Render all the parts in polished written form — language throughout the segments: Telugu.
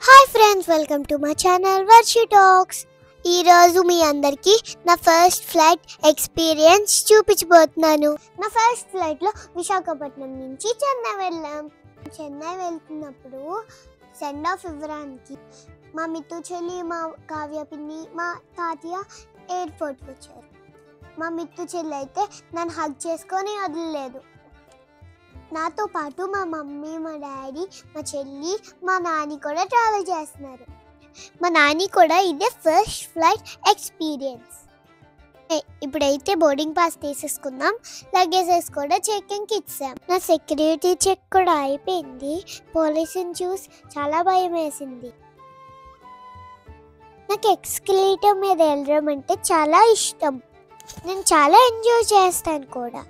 Hi friends, welcome to my channel Varshi talks. ఈరోజు మీ అందరికీ నా ఫస్ట్ ఫ్లైట్ ఎక్స్పీరియన్స్ చూపించబోతున్నాను. నా ఫస్ట్ ఫ్లైట్లో విశాఖపట్నం నుంచి చెన్నై వెళ్ళాం. చెన్నై వెళ్తున్నప్పుడు సెండ్ ఆఫ్ ఇవ్వడానికి మా మిత్తు చెల్లి, మా కావ్య పిన్ని, మా తాతయ్య ఎయిర్పోర్ట్కి వచ్చారు. మా మిత్తు చెల్లి అయితే నన్ను హగ్ చేసుకొని వదలలేదు. నాతో పాటు మా మమ్మీ, మా డాడీ, మా చెల్లి, మా నాని కూడా ట్రావెల్ చేస్తున్నారు. మా నాని కూడా ఇదే ఫస్ట్ ఫ్లైట్ ఎక్స్పీరియన్స్. ఇప్పుడైతే బోర్డింగ్ పాస్ తీసేసుకుందాం. లగేజెస్ కూడా చెకింగ్కి ఇచ్చాం. నా సెక్యూరిటీ చెక్ కూడా అయిపోయింది. పోలీసుని చూసి చాలా భయం వేసింది. నాకు ఎస్కలేటర్ మీద వెళ్ళడం అంటే చాలా ఇష్టం. నేను చాలా ఎంజాయ్ చేస్తాను కూడా.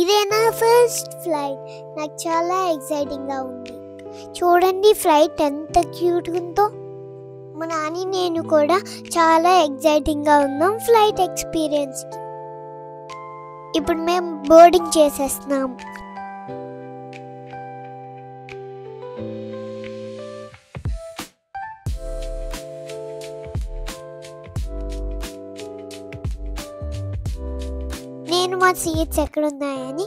ఇదే నా ఫస్ట్ ఫ్లైట్. నాకు చాలా ఎక్సైటింగ్గా ఉంది. చూడండి ఫ్లైట్ ఎంత క్యూట్గా ఉందో. మా నాని నేను కూడా చాలా ఎక్సైటింగ్గా ఉన్నాం ఫ్లైట్ ఎక్స్పీరియన్స్కి. ఇప్పుడు మేము బోర్డింగ్ చేసేస్తున్నాం. నేను మా సీట్స్ ఎక్కడున్నాయని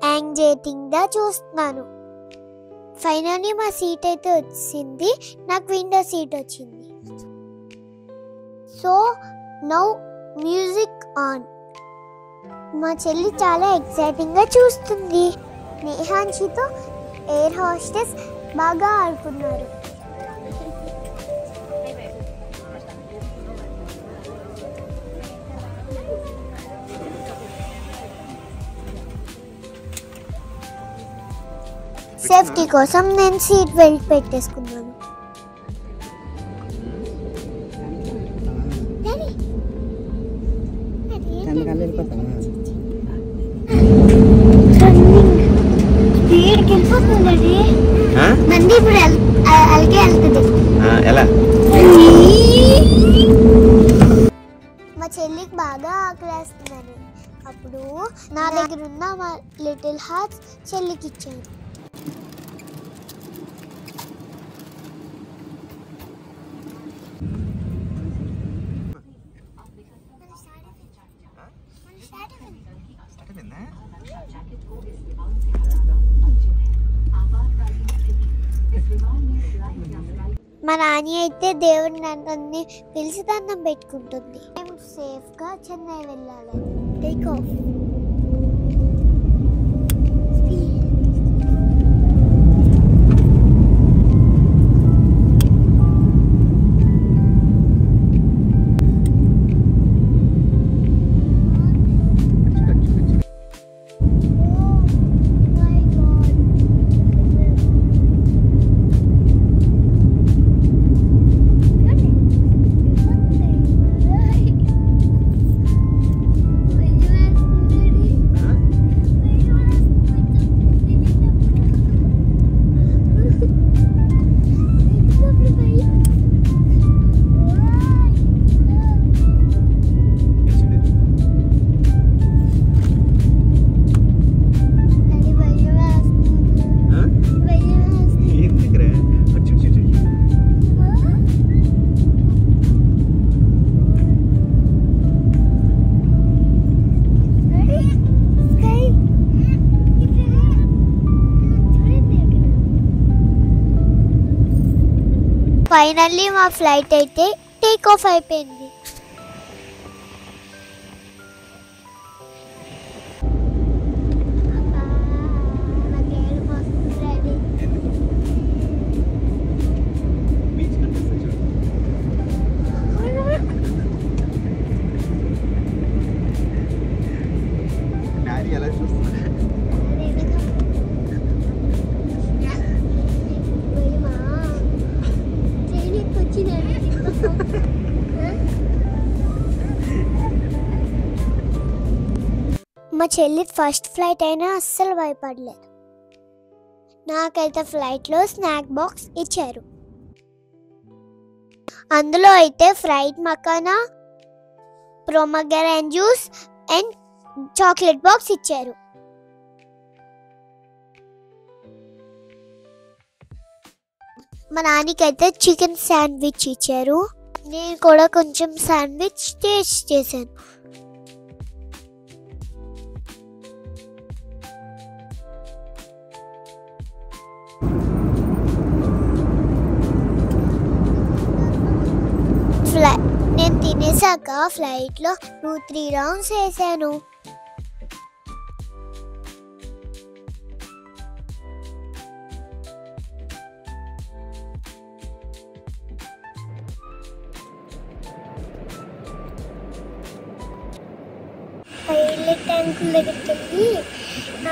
యాంగ్జైటీగా చూస్తున్నాను. ఫైనల్లీ మా సీట్ అయితే వచ్చింది. నాకు విండో సీట్ వచ్చింది. So now music on. మా చెల్లి చాలా ఎక్సైటింగ్గా చూస్తుంది. నేహాన్షితో ఎయిర్ హోస్టెస్ బాగా ఆడుకున్నారు. సేఫ్టీ కోసం నేను సీట్ బెల్ట్ పెట్టేసుకున్నాను. స్పీడ్కి వెళ్ళిపోతుంది. నంది ఇప్పుడు అలాగే వెళ్తుంది. మా చెల్లికి బాగా ఆకలేస్తుందని అప్పుడు నా దగ్గర ఉన్న మా లిటిల్ హార్ట్స్ చెల్లికి ఇచ్చాను. మా నాని అయితే దేవుడి నన్ను పిలిచి దండం పెట్టుకుంటుంది. మేము సేఫ్గా చెన్నై వెళ్ళాలి. Take off. ఫైనల్లీ మా ఫ్లైట్ అయితే టేక్ ఆఫ్ అయిపోయింది. మా చెల్లి ఫస్ట్ ఫ్లైట్ అయినా అస్సలు భయపడలేదు. నాకైతే ఫ్లైట్లో స్నాక్ బాక్స్ ఇచ్చారు. అందులో అయితే fried makhana, pomegranate juice and chocolate box ఇచ్చారు. మా నాన్నకైతే చికెన్ శాండ్విచ్ ఇచ్చారు. నేను కూడా కొంచెం శాండ్విచ్ టేస్ట్ చేశాను. నేను తినేసాక ఫ్లైట్లో 2-3 రౌండ్స్ వేసాను. పైలట్ అంకుల్ దగ్గరికి వెళ్ళి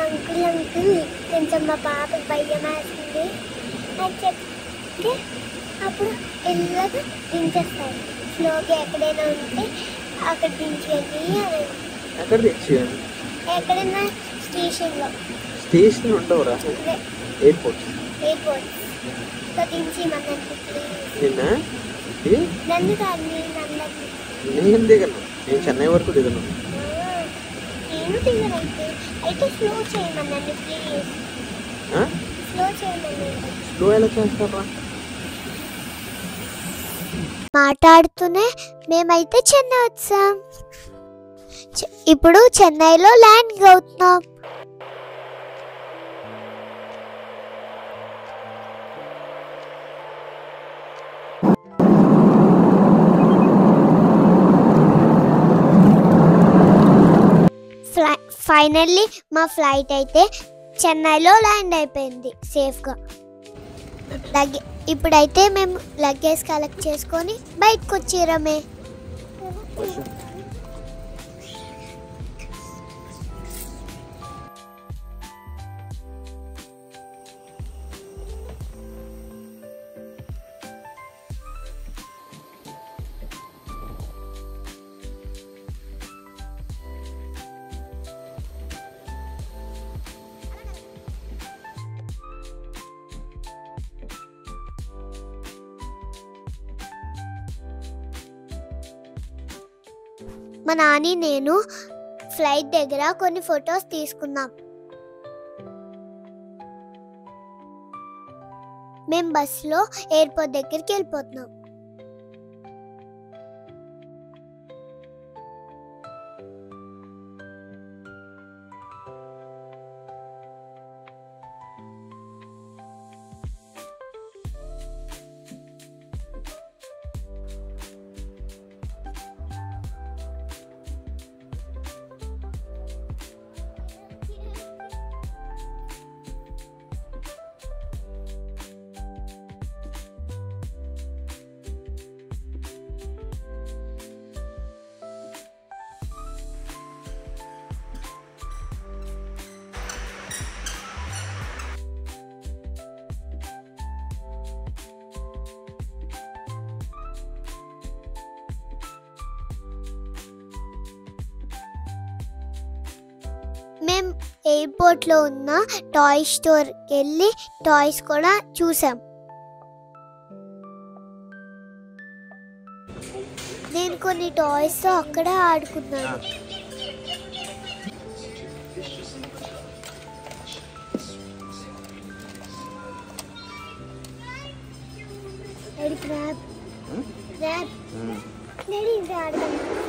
అంకుల్ కొంచెం మా పాపకి భయం వేస్తుంది అని చెప్తే అప్పుడు ఎల్లగా దించేస్తారు. స్లోగా ఎక్కడైనా ఉంటే అక్కడ దించేది. ఎక్కడైనా స్టేషన్ ఉండవురా, ఎయిర్పోర్ట్ సో దించి నన్ను కాదు నేను దిగను. నేను చెన్నై వరకు దిగను. నేను దిగను. అయితే స్లో చేయమన్నాను ప్లీజ్. స్లో చేయమన్నాను. స్లో ఎలా చేస్తారా? మాట్లాడుతూనే మేమైతే చెన్నై వచ్చాం. ఇప్పుడు చెన్నైలో ల్యాండ్ అవుతున్నాం. ఫైనల్లీ మా ఫ్లైట్ అయితే చెన్నైలో ల్యాండ్ అయిపోయింది సేఫ్గా. ఇప్పుడైతే మేము లగేజ్ కలెక్ట్ చేసుకొని బయటకు వచ్చేరమే. మా నాని నేను ఫ్లైట్ దగ్గర కొన్ని ఫొటోస్ తీసుకున్నాం. మేము బస్సులో ఎయిర్పోర్ట్ దగ్గరికి వెళ్ళిపోతున్నాం. మేము ఎయిర్పోర్ట్లో ఉన్న టాయ్ స్టోర్కి వెళ్ళి టాయ్స్ కూడా చూసాం. నేను కొన్ని టాయ్స్తో అక్కడ ఆడుకున్నాను.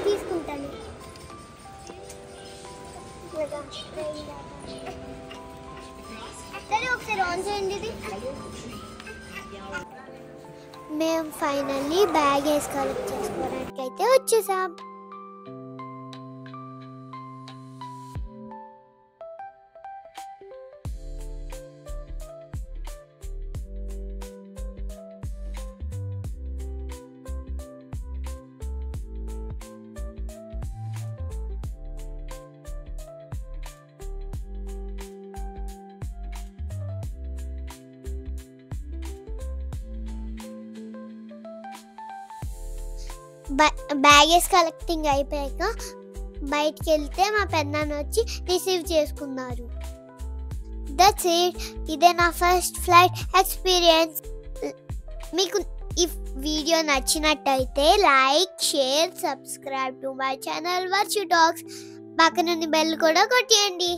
తీసుకుంటాను. ఒకసారి ఆన్ చేయండి. మేము ఫైనల్లీ బ్యాగేజ్ కలెక్ట్ చేసుకోవడానికి అయితే వచ్చేసాం. బ్యాగేజ్ కలెక్టింగ్ అయిపోయాక బయటికి వెళ్తే మా పెద్దనాన్న వచ్చి రిసీవ్ చేసుకున్నారు. That's it. ఇదే నా ఫస్ట్ ఫ్లైట్ ఎక్స్పీరియన్స్. మీకు ఈ వీడియో నచ్చినట్టయితే like, share, subscribe to my channel Varshi talks. పక్కనున్న బెల్ కూడా కొట్టేయండి.